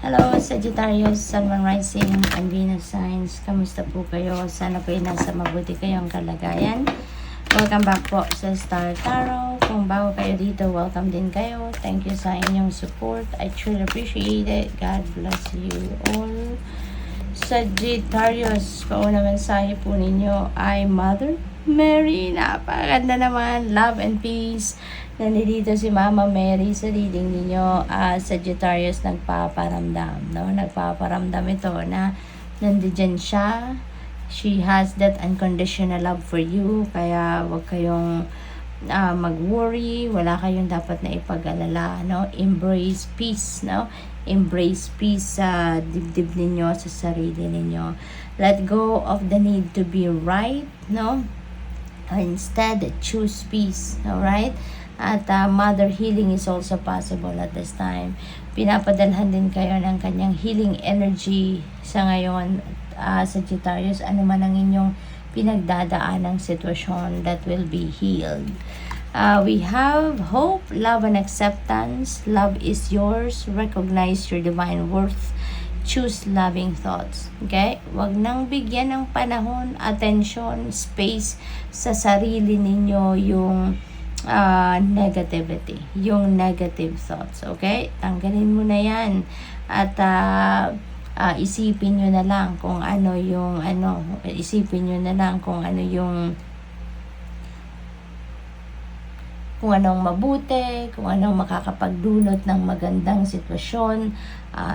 Hello, Sagittarius, Sun, Moon, Rising, and Venus signs. Kamusta po kayo? Sana po ay nasa mabuti kayong kalagayan. Welcome back po sa Star Tarot. Kung bago kayo dito, welcome din kayo. Thank you sa inyong support. I truly appreciate it. God bless you all. Sagittarius, pauna mensahe po ninyo ay Mother Mary. Napakaganda naman. Love and peace. Nandito si Mama Mary sa reading ninyo. Sagittarius nagpaparamdam, no? Nagpaparamdam ito na nandiyan siya. She has that unconditional love for you. Kaya wag kayong mag-worry. Wala kayong dapat na ipag-alala, no? Embrace peace, no? Embrace peace sa dibdib ninyo, sa sarili ninyo. Let go of the need to be right, no? Instead, choose peace, alright? At mother healing is also possible at this time. Pinapadalhan din kayo ng kanyang healing energy sa ngayon, Sagittarius. Ano man ang inyong pinagdadaan ng sitwasyon, that will be healed. We have hope, love, and acceptance. Love is yours. Recognize your divine worth. Choose loving thoughts. Okay? Huwag nang bigyan ng panahon, attention, space sa sarili ninyo yung negativity, yung negative thoughts. Okay? Tanggalin mo na yan. At isipin nyo na lang kung ano yung isipin nyo na lang kung ano yung kung anong mabuti, kung anong makakapagdulot ng magandang sitwasyon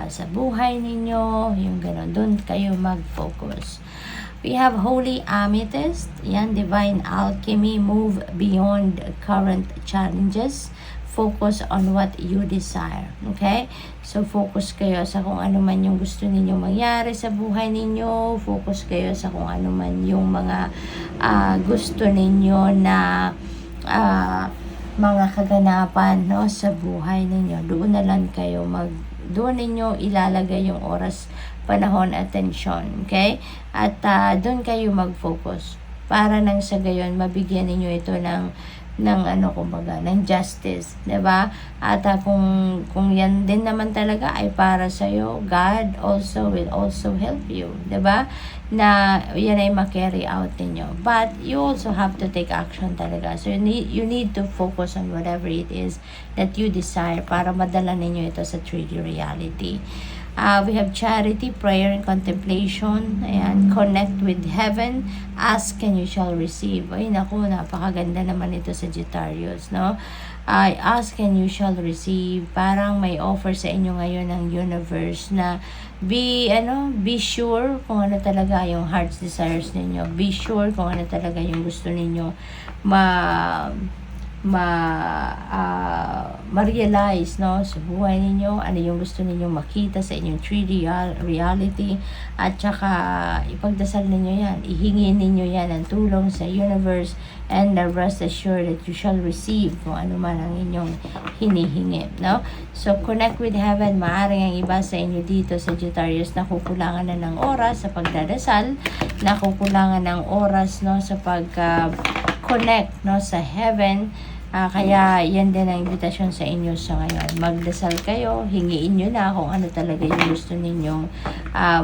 sa buhay ninyo, yung gano'n, doon kayo mag-focus. We have Holy Amethyst, yan, Divine Alchemy, move beyond current challenges, focus on what you desire, okay? So, focus kayo sa kung ano man yung gusto ninyo mangyari sa buhay ninyo, focus kayo sa kung ano man yung mga gusto ninyo na mga kaganapan, no, sa buhay ninyo. Doon na lang kayo doon ninyo ilalagay yung oras, panahon, attention, okay? At doon kayo mag-focus para nang sa gayon mabigyan ninyo ito ng kumbaga, ng justice, 'di ba? At kung yan din naman talaga ay para sa iyo, God will also help you, 'di ba? Na yan ay ma-carry out ninyo. But you also have to take action talaga. So you need to focus on whatever it is that you desire para madala ninyo ito sa 3D reality. We have charity, prayer, and contemplation. Ayan, connect with heaven. Ask and you shall receive. Ay, naku, napakaganda naman ito sa Sagittarius, no? Ask and you shall receive. Parang may offer sa inyo ngayon ng universe na be sure kung ano talaga yung heart's desires ninyo. Be sure kung ano talaga yung gusto ninyo ma-realize, no, sa buhay ninyo, ano yung gusto ninyong makita sa inyong 3D reality, at saka ipagdasal ninyo yan, ihingin ninyo yan ng tulong sa universe, and rest assured that you shall receive kung ano man ang inyong hinihingi, no? So, connect with heaven. Maaring ang iba sa inyo dito sa Sagittarius nakukulangan na ng oras sa pagdadasal, nakukulangan ng oras, no, sa pag-connect, no, sa heaven. Kaya yan din ang invitation sa inyo sa ngayon. Magdasal kayo, hingiin nyo na kung ano talaga yung gusto ninyong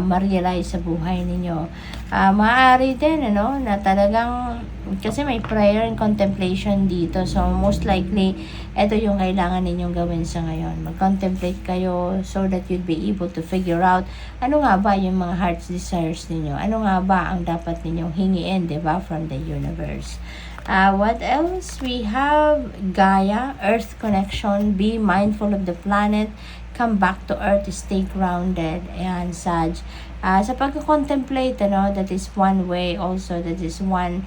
ma-realize sa buhay ninyo. Maaari din, na talagang, kasi may prayer and contemplation dito. So, most likely, ito yung kailangan ninyong gawin sa ngayon. Mag-contemplate kayo so that you'd be able to figure out ano nga ba yung mga heart's desires ninyo. Ano nga ba ang dapat ninyong hingiin, diba, from the universe. What else? We have Gaia, Earth connection, be mindful of the planet, come back to Earth, stay grounded, and Sag. Sa pag-contemplate, that is one way also, that is one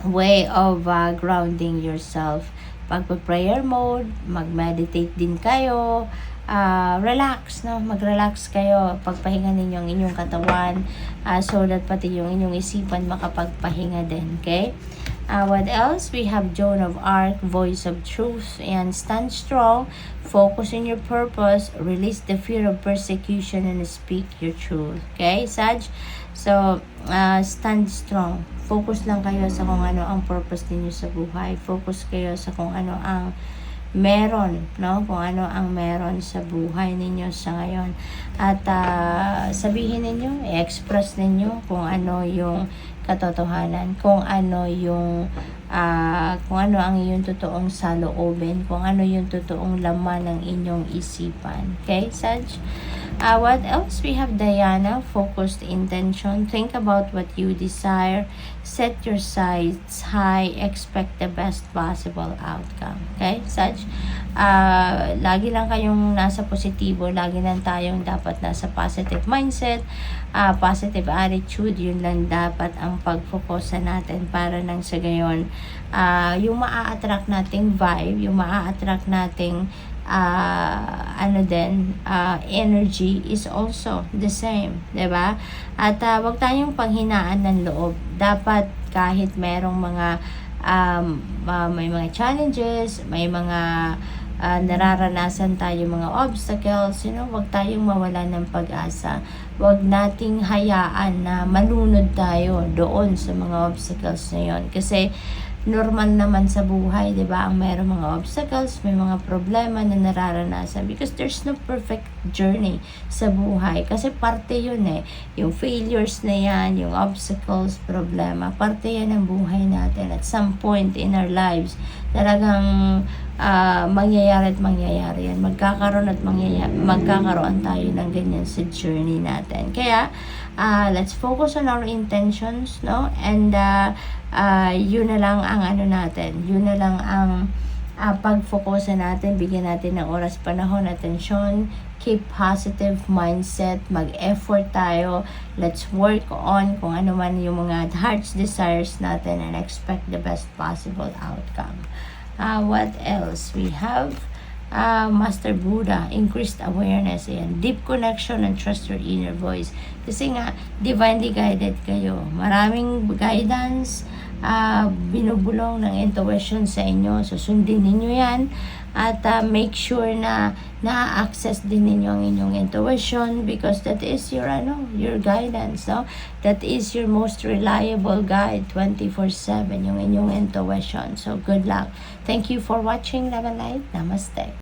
way of grounding yourself. Pag-prayer mode, mag-meditate din kayo, relax, no? Mag-relax kayo, pagpahinga ninyo ang inyong katawan, so that pati yung inyong isipan makapagpahinga din, okay? What else? We have Joan of Arc, voice of truth, and stand strong, focus on your purpose, release the fear of persecution, and speak your truth, okay, Sag? So, stand strong. Focus lang kayo sa kung ano ang purpose ninyo sa buhay. Focus kayo sa kung ano ang meron, no? Kung ano ang meron sa buhay ninyo sa ngayon. At sabihin ninyo, i-express ninyo kung ano yung katotohanan, kung ano ang iyong totoong saloobin, kung ano yung totoong laman ng inyong isipan. Okay, Sag? What else? We have Diana, focused intention. Think about what you desire. Set your sights high. Expect the best possible outcome. Okay, Sag? Lagi lang kayong nasa positibo. Lagi lang tayong dapat nasa positive mindset, positive attitude. Yun lang dapat ang pag-focus natin para nang sa gayon, yung maa-attract nating vibe, yung maa-attract nating energy is also the same, 'di ba? At wag tayong panghinaan ng loob. Dapat kahit merong mga may mga challenges, may mga nararanasan tayo mga obstacles, wag tayong mawala ng pag-asa. Wag nating hayaan na malunod tayo doon sa mga obstacles na 'yon, kasi normal naman sa buhay, 'di ba? Ang mayroong mga obstacles, may mga problema na nararanasan, because there's no perfect journey sa buhay. Kasi parte 'yun yung failures na 'yan, yung obstacles, problema, parte 'yan ng buhay natin. At some point in our lives, talagang mangyayari at mangyayari yan. Magkakaroon tayo ng ganyan sa journey natin. Kaya, let's focus on our intentions, no? And yun na lang ang yun na lang ang pag-focus natin, bigyan natin ng oras, panahon, atensyon, keep positive mindset, mag-effort tayo, let's work on kung ano man yung mga heart's desires natin, and expect the best possible outcome. What else? We have Master Buddha, increased awareness, and deep connection, and trust your inner voice. Kasi nga, divinely guided kayo. Maraming guidance, binubulong ng intuition sa inyo. So, sundin ninyo yan. At make sure na na-access din ninyo ang inyong intuition, because that is your guidance, no? That is your most reliable guide 24/7, yung inyong intuition. So, good luck. Thank you for watching. Love and light. Namaste.